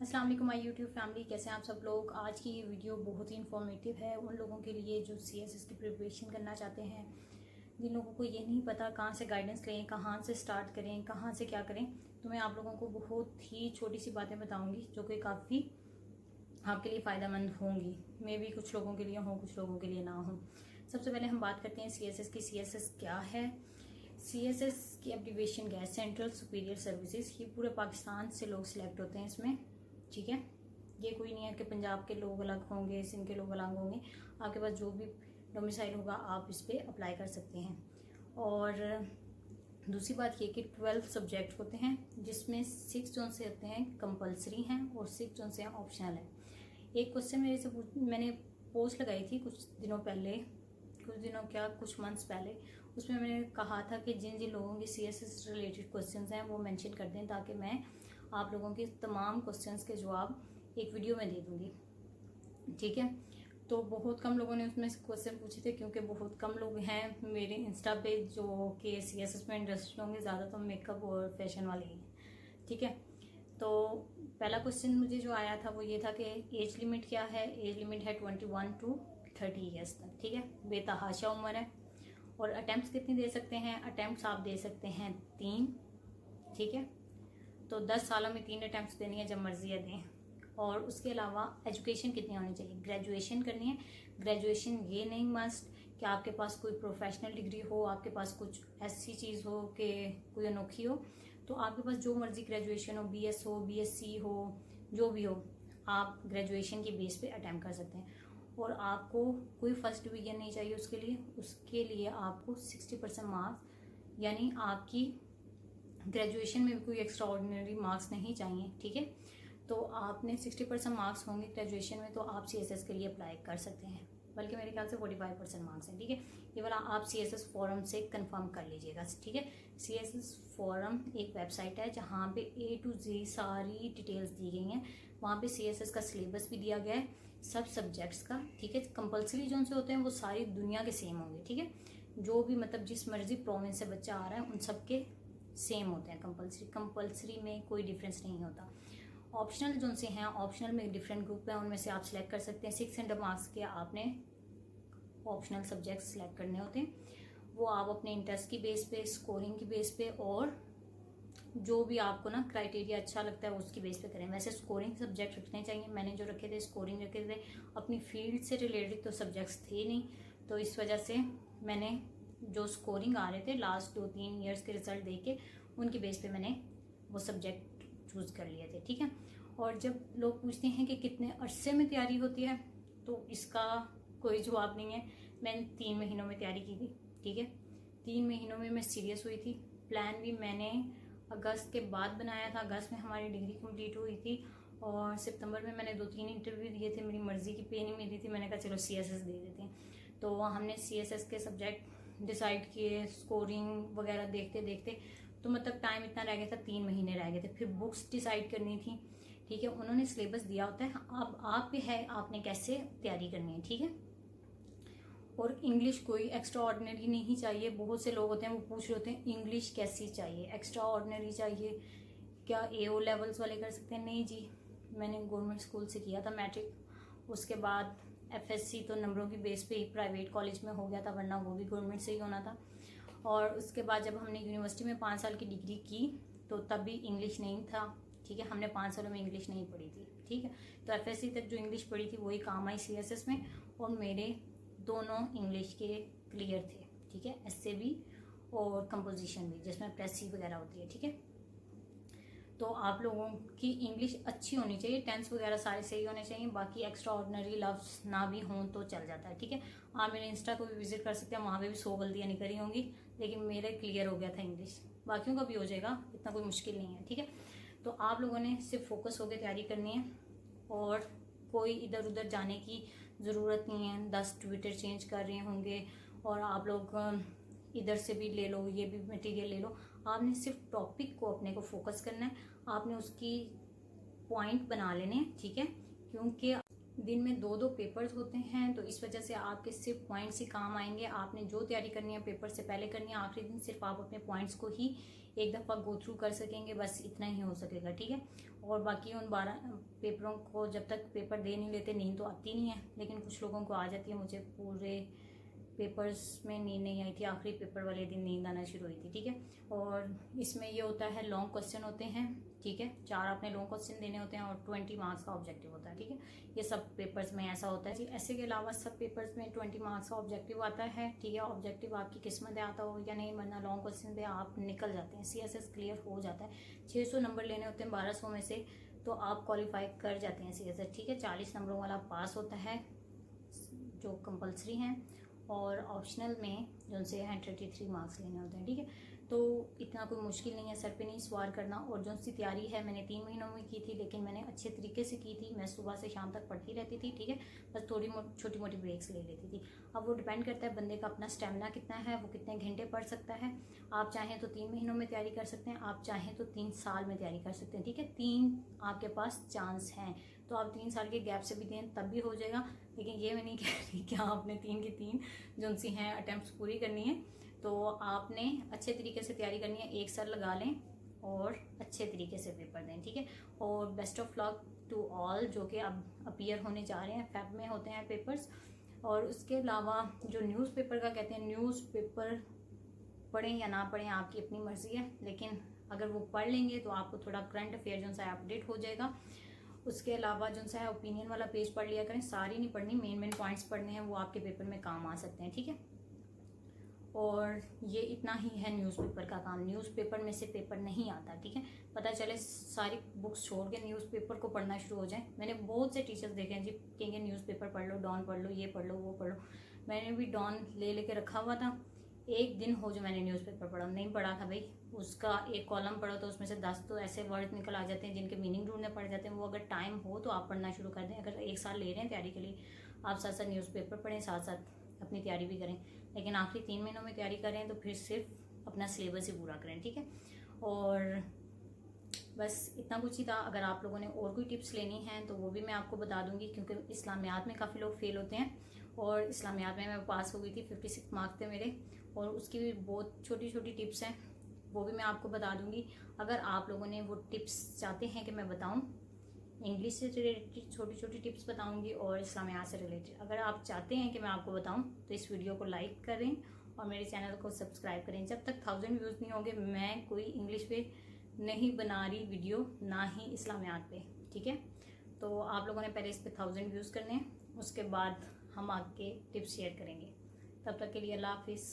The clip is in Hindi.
अस्सलाम वालेकुम माय यूट्यूब फैमिली, कैसे हैं आप सब लोग। आज की ये वीडियो बहुत ही इन्फॉर्मेटिव है उन लोगों के लिए जो सीएसएस की प्रिपरेशन करना चाहते हैं, जिन लोगों को ये नहीं पता कहाँ से गाइडेंस लें, कहाँ से स्टार्ट करें, कहाँ से क्या करें। तो मैं आप लोगों को बहुत ही छोटी सी बातें बताऊंगी जो कि काफ़ी आपके लिए फ़ायदेमंद होंगी। मे भी कुछ लोगों के लिए हों, कुछ लोगों के लिए ना हो। सबसे पहले हम बात करते हैं सीएसएस की। सीएसएस क्या है? सीएसएस की एब्रिविएशन क्या है? Central superior services. ये पूरे पाकिस्तान से लोग सिलेक्ट होते हैं इसमें, ठीक है। ये कोई नहीं है कि पंजाब के लोग अलग होंगे, सिंध के लोग अलग होंगे। आपके पास जो भी डोमिसाइल होगा आप इस पर अप्लाई कर सकते हैं। और दूसरी बात ये कि 12 सब्जेक्ट होते हैं, जिसमें 6 जोन से होते हैं कंपलसरी हैं और 6 जोन से ऑप्शनल है। एक क्वेश्चन मेरे से मैंने पोस्ट लगाई थी कुछ मंथ्स पहले। उसमें मैंने कहा था कि जिन जिन लोगों के सीएसएस रिलेटेड क्वेश्चंस हैं वो मेंशन कर दें, ताकि मैं आप लोगों के तमाम क्वेश्चंस के जवाब एक वीडियो में दे दूंगी, ठीक है। तो बहुत कम लोगों ने उसमें क्वेश्चन पूछे थे, क्योंकि बहुत कम लोग हैं मेरे इंस्टा पे जो कि सीएसएस में इंटरेस्टेड होंगे। ज़्यादा तो मेकअप और फैशन वाले ही हैं, ठीक है। तो पहला क्वेश्चन मुझे जो आया था वो ये था कि एज लिमिट क्या है। एज लिमिट है 21 to 30 ईयर्स तक, ठीक है। बेतहाशा उम्र है। और अटैम्प्ट्स कितनी दे सकते हैं? अटैम्प्ट्स आप दे सकते हैं 3, ठीक है। तो 10 सालों में 3 अटैम्प्ट्स देनी है, जब मर्जी है दें। और उसके अलावा एजुकेशन कितनी होनी चाहिए? ग्रेजुएशन करनी है। ग्रेजुएशन ये नहीं मस्ट कि आपके पास कोई प्रोफेशनल डिग्री हो, आपके पास कुछ ऐसी चीज़ हो कि कोई अनोखी हो। तो आपके पास जो मर्जी ग्रेजुएशन हो, बीएस हो, बीएससी हो, जो भी हो, आप ग्रेजुएशन के बेस पे अटैम्प्ट कर सकते हैं। और आपको कोई फर्स्ट डिवीजन नहीं चाहिए उसके लिए आपको 60% मार्क्स, यानी आपकी ग्रेजुएशन में भी कोई एक्स्ट्रा ऑर्डिनरी मार्क्स नहीं चाहिए, ठीक है। तो आपने 60% मार्क्स होंगे ग्रेजुएशन में, तो आप सीएसएस के लिए अप्लाई कर सकते हैं। बल्कि मेरे ख्याल से 45% मार्क्स हैं, ठीक है। ये वाला आप सीएसएस फोरम से कंफर्म कर लीजिएगा, ठीक है। सीएसएस फोरम एक वेबसाइट है जहाँ पे A to Z सारी डिटेल्स दी गई हैं। वहाँ पे सीएसएस का सिलेबस भी दिया गया है, सब सब्जेक्ट्स का, ठीक है। कंपल्सरी जोन से होते हैं वो सारी दुनिया के सेम होंगे, ठीक है। जो भी मतलब जिस मर्जी प्रोविंस से बच्चा आ रहा है उन सबके सेम होते हैं कंपल्सरी में कोई डिफरेंस नहीं होता। ऑप्शनल जोन से हैं, ऑप्शनल में डिफरेंट ग्रुप है, उनमें से आप सिलेक्ट कर सकते हैं। 600 मार्क्स के आपने ऑप्शनल सब्जेक्ट सिलेक्ट करने होते हैं। वो आप अपने इंटरेस्ट की बेस पे, स्कोरिंग की बेस पे और जो भी आपको ना क्राइटेरिया अच्छा लगता है उसकी बेस पे करें। वैसे स्कोरिंग सब्जेक्ट रखने चाहिए। मैंने जो रखे थे स्कोरिंग रखे थे, अपनी फील्ड से रिलेटेड तो सब्जेक्ट्स थे नहीं, तो इस वजह से मैंने जो स्कोरिंग आ रहे थे लास्ट 2-3 ईयर्स के रिजल्ट दे के उनकी बेस पे मैंने वो सब्जेक्ट चूज कर लिए थे, ठीक है। और जब लोग पूछते हैं कि कितने अरसे में तैयारी होती है, तो इसका कोई जवाब नहीं है। मैंने 3 महीनों में तैयारी की थी, ठीक है। 3 महीनों में मैं सीरियस हुई थी। प्लान भी मैंने अगस्त के बाद बनाया था। अगस्त में हमारी डिग्री कंप्लीट हुई थी और सितंबर में मैंने 2-3 इंटरव्यू दिए थे। मेरी मर्जी की पे नहीं मिली थी, मैंने कहा चलो सीएसएस दे देते हैं। तो हमने सीएसएस के सब्जेक्ट डिसाइड किए, स्कोरिंग वगैरह देखते देखते तो मतलब टाइम इतना रह गया था, 3 महीने रह गए थे। फिर बुक्स डिसाइड करनी थी, ठीक है। उन्होंने सिलेबस दिया होता है, अब आप पे है आपने कैसे तैयारी करनी है, ठीक है। और इंग्लिश कोई एक्स्ट्रा ऑर्डिनरी नहीं चाहिए। बहुत से लोग होते हैं वो पूछ रहे होते हैं इंग्लिश कैसी चाहिए, एक्स्ट्रा ऑर्डिनरी चाहिए क्या, AO लेवल्स वाले कर सकते हैं? नहीं जी, मैंने गवर्नमेंट स्कूल से किया था मैट्रिक, उसके बाद FSC तो नंबरों की बेस पे ही प्राइवेट कॉलेज में हो गया था, वरना वो भी गवर्नमेंट से ही होना था। और उसके बाद जब हमने यूनिवर्सिटी में 5 साल की डिग्री की तो तब भी इंग्लिश नहीं था, ठीक है। हमने 5 सालों में इंग्लिश नहीं पढ़ी थी, ठीक है। तो FSC तक जो इंग्लिश पढ़ी थी वही काम आई सीएसएस में। और मेरे दोनों इंग्लिश के क्लियर थे, ठीक है। एस्से भी और कंपोजिशन भी, जिसमें प्रेस वगैरह होती है, ठीक है। तो आप लोगों की इंग्लिश अच्छी होनी चाहिए, टेंस वगैरह सारे सही होने चाहिए। बाकी एक्स्ट्रा ऑर्डिनरी लफ्ज ना भी हों तो चल जाता है, ठीक है। आप मेरे इंस्टा को भी विजिट कर सकते हैं, वहाँ पे भी 100 गलतियाँ नहीं करी होंगी, लेकिन मेरे क्लियर हो गया था इंग्लिश। बाकियों का भी हो जाएगा, इतना कोई मुश्किल नहीं है, ठीक है। तो आप लोगों ने सिर्फ फोकस होकर तैयारी करनी है और कोई इधर उधर जाने की ज़रूरत नहीं है। 10 ट्विटर चेंज कर रहे होंगे और आप लोग इधर से भी ले लो, ये भी मटेरियल ले लो। आपने सिर्फ टॉपिक को अपने को फोकस करना है, आपने उसकी पॉइंट बना लेने हैं, ठीक है। क्योंकि दिन में 2-2 पेपर्स होते हैं, तो इस वजह से आपके सिर्फ पॉइंट्स ही काम आएंगे। आपने जो तैयारी करनी है पेपर से पहले करनी है, आखिरी दिन सिर्फ आप अपने पॉइंट्स को ही एक दफ़ा गो थ्रू कर सकेंगे, बस इतना ही हो सकेगा, ठीक है। और बाकी उन 12 पेपरों को जब तक पेपर दे नहीं लेते नींद तो आती नहीं है, लेकिन कुछ लोगों को आ जाती है। मुझे पूरे पेपर्स में नींद नहीं आई थी, आखिरी पेपर वाले दिन नींद आना शुरू हुई थी, ठीक है। और इसमें ये होता है लॉन्ग क्वेश्चन होते हैं, ठीक है, 4 आपने लॉन्ग क्वेश्चन देने होते हैं और 20 मार्क्स का ऑब्जेक्टिव होता है, ठीक है। ये सब पेपर्स में ऐसा होता है जी। ऐसे के अलावा सब पेपर्स में 20 मार्क्स का ऑब्जेक्टिव आता है, ठीक है। ऑब्जेक्टिव आपकी किस्मत में आता हो या नहीं, वरना लॉन्ग क्वेश्चन पे आप निकल जाते हैं, CSS क्लियर हो जाता है। 600 नंबर लेने होते हैं 1200 में से, तो आप क्वालिफाई कर जाते हैं CSS, ठीक है। 40 नंबरों वाला पास होता है जो कंपलसरी हैं, और ऑप्शनल में जो उनसे हैं 33 मार्क्स लेने होते हैं, ठीक है। तो इतना कोई मुश्किल नहीं है, सर पे नहीं सवार करना। और जो सी तैयारी है मैंने 3 महीनों में की थी, लेकिन मैंने अच्छे तरीके से की थी। मैं सुबह से शाम तक पढ़ती रहती थी, ठीक है, बस थोड़ी छोटी मोटी ब्रेक्स ले लेती थी। अब वो डिपेंड करता है बंदे का अपना स्टेमिना कितना है, वो कितने घंटे पढ़ सकता है। आप चाहें तो 3 महीनों में तैयारी कर सकते हैं, आप चाहें तो 3 साल में तैयारी कर सकते हैं, ठीक है। 3 आपके पास चांस हैं, तो आप 3 साल के गैप से भी दें तब भी हो जाएगा। लेकिन ये मैं नहीं कह रही कि आपने 3 की 3 जो उनसी हैं अटैम्प्ट्स पूरी करनी है, तो आपने अच्छे तरीके से तैयारी करनी है। 1 साल लगा लें और अच्छे तरीके से पेपर दें, ठीक है। और best of luck to all जो कि अब अपीयर होने जा रहे हैं, फेब में होते हैं पेपर्स। और उसके अलावा जो न्यूज़पेपर का कहते हैं, न्यूज़पेपर पढ़ें या ना पढ़ें आपकी अपनी मर्जी है, लेकिन अगर वो पढ़ लेंगे तो आपको थोड़ा करंट अफेयर जो सा अपडेट हो जाएगा। उसके अलावा जो सा है ओपिनियन वाला पेज पढ़ लिया करें, सारी नहीं पढ़नी, मेन पॉइंट्स पढ़ने हैं, वो आपके पेपर में काम आ सकते हैं, ठीक है। और ये इतना ही है न्यूज़पेपर का काम। न्यूज़पेपर में से पेपर नहीं आता, ठीक है। पता चले सारी बुक्स छोड़ के न्यूज़पेपर को पढ़ना शुरू हो जाए। मैंने बहुत से टीचर्स देखे हैं जी, कहेंगे न्यूज़पेपर पढ़ लो, डॉन पढ़ लो, ये पढ़ लो, वो पढ़ लो। मैंने भी डॉन ले लेके रखा हुआ था। एक दिन हो जो मैंने न्यूज़पेपर पढ़ा, नहीं पढ़ा था भाई। उसका एक कॉलम पढ़ो तो उसमें से 10 तो ऐसे वर्ड निकल आ जाते हैं जिनके मीनिंग ढूंढने पड़ जाते हैं। वो अगर टाइम हो तो आप पढ़ना शुरू कर दें। अगर 1 साल ले रहे हैं तैयारी के लिए, आप साथ साथ न्यूज़पेपर पढ़ें, साथ साथ अपनी तैयारी भी करें। लेकिन आखिरी 3 महीनों में तैयारी करें तो फिर सिर्फ अपना सिलेबस ही पूरा करें, ठीक है। और बस इतना कुछ ही था। अगर आप लोगों ने और कोई टिप्स लेनी है तो वो भी मैं आपको बता दूंगी, क्योंकि इस्लामियात में काफ़ी लोग फेल होते हैं और इस्लामियात में मैं पास हो गई थी, 56 मार्क्स थे मेरे। और उसकी भी बहुत छोटी छोटी टिप्स हैं, वो भी मैं आपको बता दूंगी। अगर आप लोगों ने वो टिप्स चाहते हैं कि मैं बताऊं, इंग्लिश से रिलेटेड छोटी छोटी टिप्स बताऊंगी और इस्लामियात से रिलेटेड अगर आप चाहते हैं कि मैं आपको बताऊं, तो इस वीडियो को लाइक करें और मेरे चैनल को सब्सक्राइब करें। जब तक 1000 व्यूज़ नहीं होंगे मैं कोई इंग्लिश पे नहीं बना रही वीडियो, ना ही इस्लामियात पे, ठीक है। तो आप लोगों ने पहले इस पर 1000 व्यूज़ करने हैं, उसके बाद हम आगे टिप्स शेयर करेंगे। तब तक के लिए अल्लाह हाफिज़।